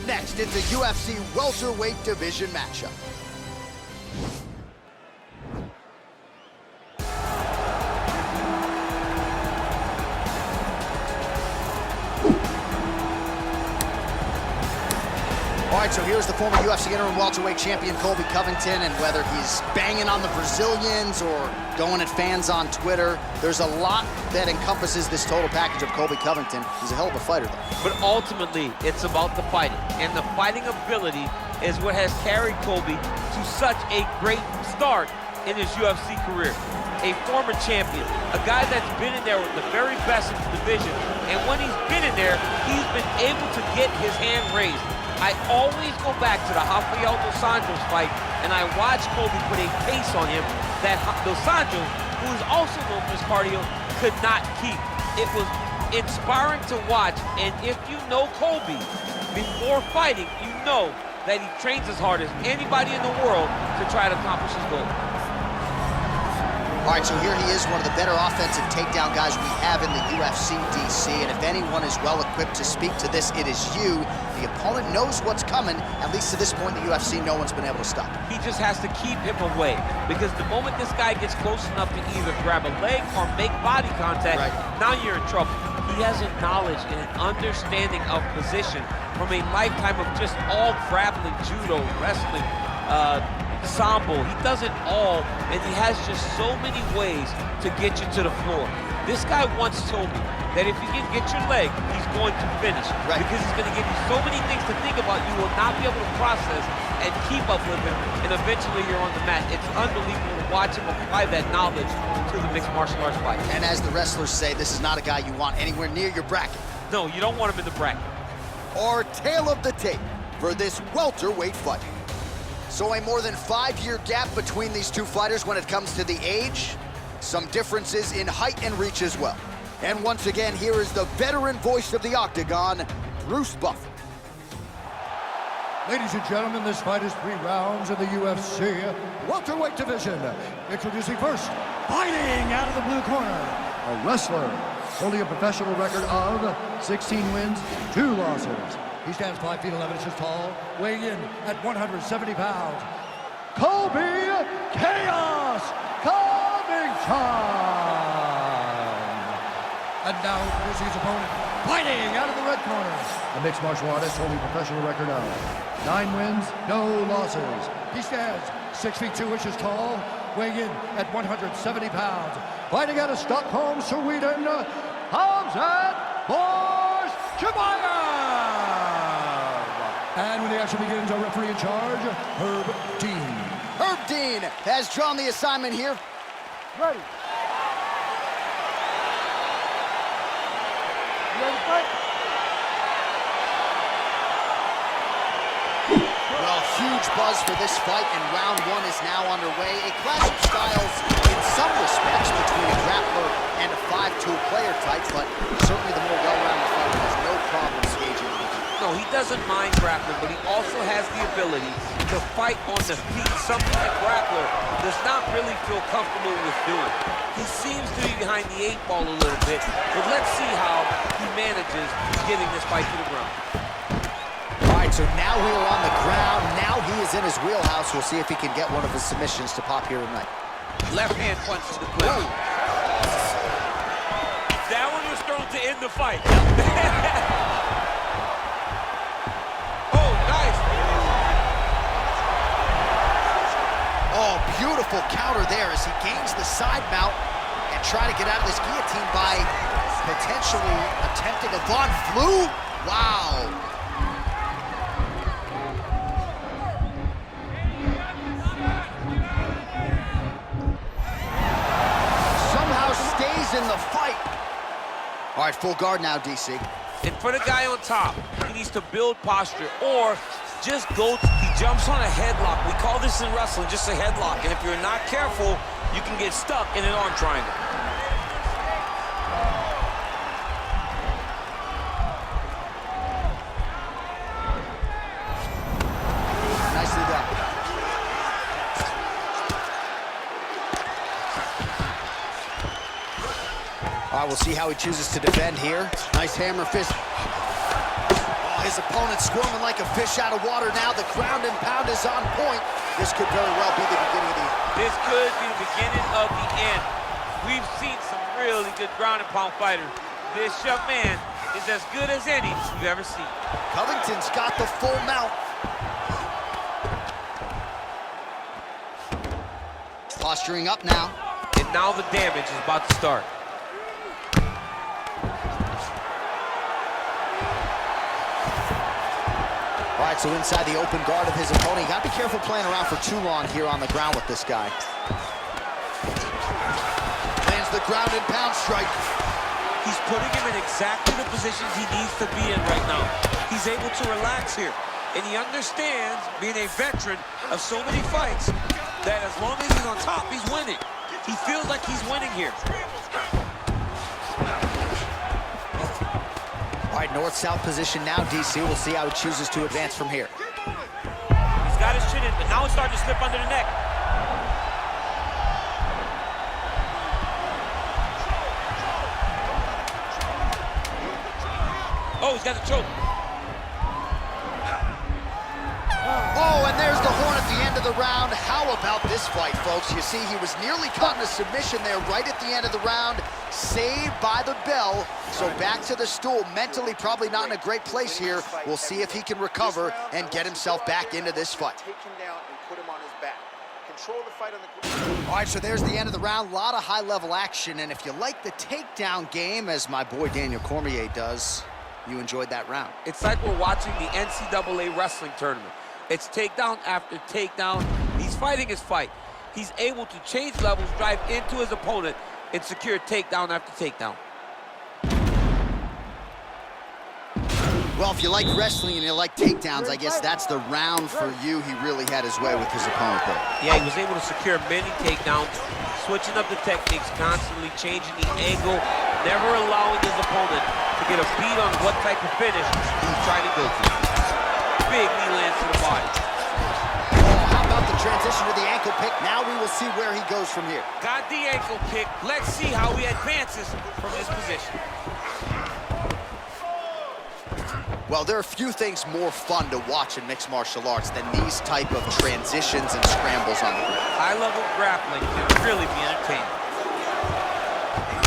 up next, it's a UFC welterweight division matchup. All right, so here's the former UFC interim welterweight champion Colby Covington, and whether he's banging on the Brazilians or going at fans on Twitter, there's a lot that encompasses this total package of Colby Covington. He's a hell of a fighter, though. But ultimately, it's about the fighting, and the fighting ability is what has carried Colby to such a great start in his UFC career. A former champion, a guy that's been in there with the very best in the division, and when he's been in there, he's been able to get his hand raised. I always go back to the Rafael Dos Anjos fight, and I watched Colby put a pace on him that Dos Anjos, who is also known for his cardio, could not keep. It was inspiring to watch, and if you know Colby before fighting, you know that he trains as hard as anybody in the world to try to accomplish his goal. All right, so here he is, one of the better offensive takedown guys we have in the UFC, DC, and if anyone is well-equipped to speak to this, it is you. The opponent knows what's coming. At least to this point in the UFC, no one's been able to stop him. He just has to keep him away, because the moment this guy gets close enough to either grab a leg or make body contact, now you're in trouble. He has a knowledge and an understanding of position from a lifetime of just all grappling, judo, wrestling, sambo. He does it all, and he has just so many ways to get you to the floor. This guy once told me that if you can get your leg, he's going to finish. Because he's going to give you so many things to think about, you will not be able to process and keep up with him, and eventually you're on the mat. It's unbelievable to watch him apply that knowledge to the mixed martial arts fight. And as the wrestlers say, this is not a guy you want anywhere near your bracket. No, you don't want him in the bracket. Our tale of the tape for this welterweight fight. So a more than 5-year gap between these two fighters when it comes to the age. Some differences in height and reach as well. And once again, here is the veteran voice of the Octagon, Bruce Buffer. Ladies and gentlemen, this fight is 3 rounds in the UFC welterweight division. Introducing first, fighting out of the blue corner, a wrestler holding a professional record of 16 wins, 2 losses. He stands 5 feet 11 inches tall, weighing in at 170 pounds. Colby Chaos Covington! And now here's his opponent, fighting out of the red corner, a mixed martial artist holding a professional record of 9 wins, no losses. He stands 6 feet 2 inches tall, weighing in at 170 pounds. Fighting out of Stockholm, Sweden, Hamzat Bors Chimaev! And when the action begins, our referee in charge, Herb Dean. Herb Dean has drawn the assignment here. Ready. Ready to fight? Well, huge buzz for this fight, and round 1 is now underway. A clash of styles in some respects between a grappler and a 5-tool player type, but certainly the more well-rounded fighter has no problem staging the game. No, he doesn't mind grappling, but he also has the ability to fight on the feet, something that grappler does not really feel comfortable with doing. He seems to be behind the 8 ball a little bit, but let's see how he manages getting this fight to the ground. All right, so now we are on the ground. Now he is in his wheelhouse. We'll see if he can get one of his submissions to pop here tonight. Left hand punch to the clinch. That one was thrown to end the fight. Oh, beautiful counter there as he gains the side mount and try to get out of this guillotine by potentially attempting a Von Flue. Wow. Somehow stays in the fight. All right, full guard now, DC. And for the guy on top, he needs to build posture or just he jumps on a headlock. We call this in wrestling just a headlock. And if you're not careful, you can get stuck in an arm triangle. Nicely done. All right, we'll see how he chooses to defend here. Nice hammer fist. Oh, His opponent squirming like a fish out of water now. The ground and pound is on point. This could very well be the beginning of the end. This could be the beginning of the end. We've seen some really good ground and pound fighters. This young man is as good as any you've ever seen. Covington's got the full mount. Posturing up now. And now the damage is about to start. All right, so inside the open guard of his opponent. You gotta be careful playing around for too long here on the ground with this guy. Lands the ground and pound strike. He's putting him in exactly the positions he needs to be in right now. He's able to relax here. And he understands, being a veteran of so many fights, that as long as he's on top, he's winning. He feels like he's winning here. All right, north-south position now, DC. We'll see how he chooses to advance from here. He's got his chin in, but now it's starting to slip under the neck. Oh, he's got the choke. Oh, and there's the horn at the end of the round. How about this fight, folks? You see, he was nearly caught in a submission there right at the end of the round. Saved by the bell. So back to the stool. Mentally probably not in a great place here. We'll see if he can recover and get himself back into this fight. Take him down and put him on his back. Control the fight on the... All right, so there's the end of the round. A lot of high-level action. And if you like the takedown game, as my boy Daniel Cormier does, you enjoyed that round. It's like we're watching the NCAA wrestling tournament. It's takedown after takedown. He's fighting his fight. He's able to change levels, drive into his opponent, and secure takedown after takedown. Well, if you like wrestling and you like takedowns, I guess that's the round for you. He really had his way with his opponent there. Yeah, he was able to secure many takedowns, switching up the techniques, constantly changing the angle, never allowing his opponent to get a beat on what type of finish he's trying to go to. Big knee lands to the body. Oh, how about the transition to the ankle pick? Now we will see where he goes from here. Got the ankle pick. Let's see how he advances from this position. Well, there are few things more fun to watch in mixed martial arts than these type of transitions and scrambles on the ground. High-level grappling can really be entertaining.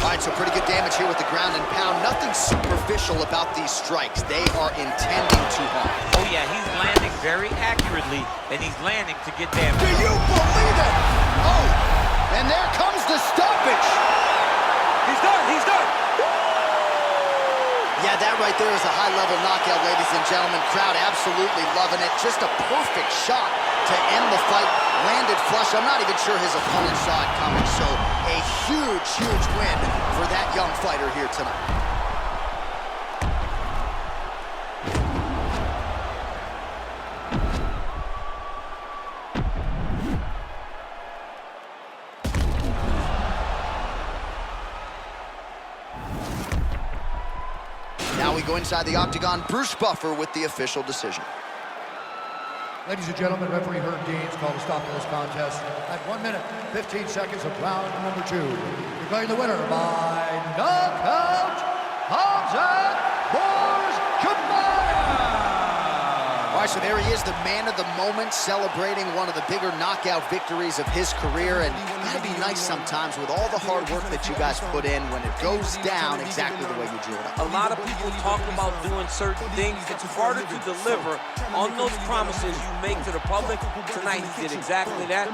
All right, so pretty good damage here with the ground and pound. Nothing superficial about these strikes. They are intending to harm. Oh, yeah, he's landing very accurately, and he's landing to get damage. Do you believe it? Oh, and there comes the stoppage. He's done, he's done. Yeah, that right there is a high-level knockout, ladies and gentlemen. Crowd absolutely loving it. Just a perfect shot to end the fight. Landed flush. I'm not even sure his opponent saw it coming. So a huge, huge win for that young fighter here tonight. Now we go inside the octagon. Bruce Buffer with the official decision. Ladies and gentlemen, referee Herb Dean's called a stop to this contest at 1 minute, 15 seconds of round number 2. Declaring the winner by knockout, Hamzat Chimaev. All right, so there he is, the man of the moment, celebrating one of the bigger knockout victories of his career. And it's gotta be nice sometimes with all the hard work that you guys put in when it goes down exactly the way you drew it up. A lot of people talk about doing certain things. It's harder to deliver on those promises you make to the public. Tonight, he did exactly that.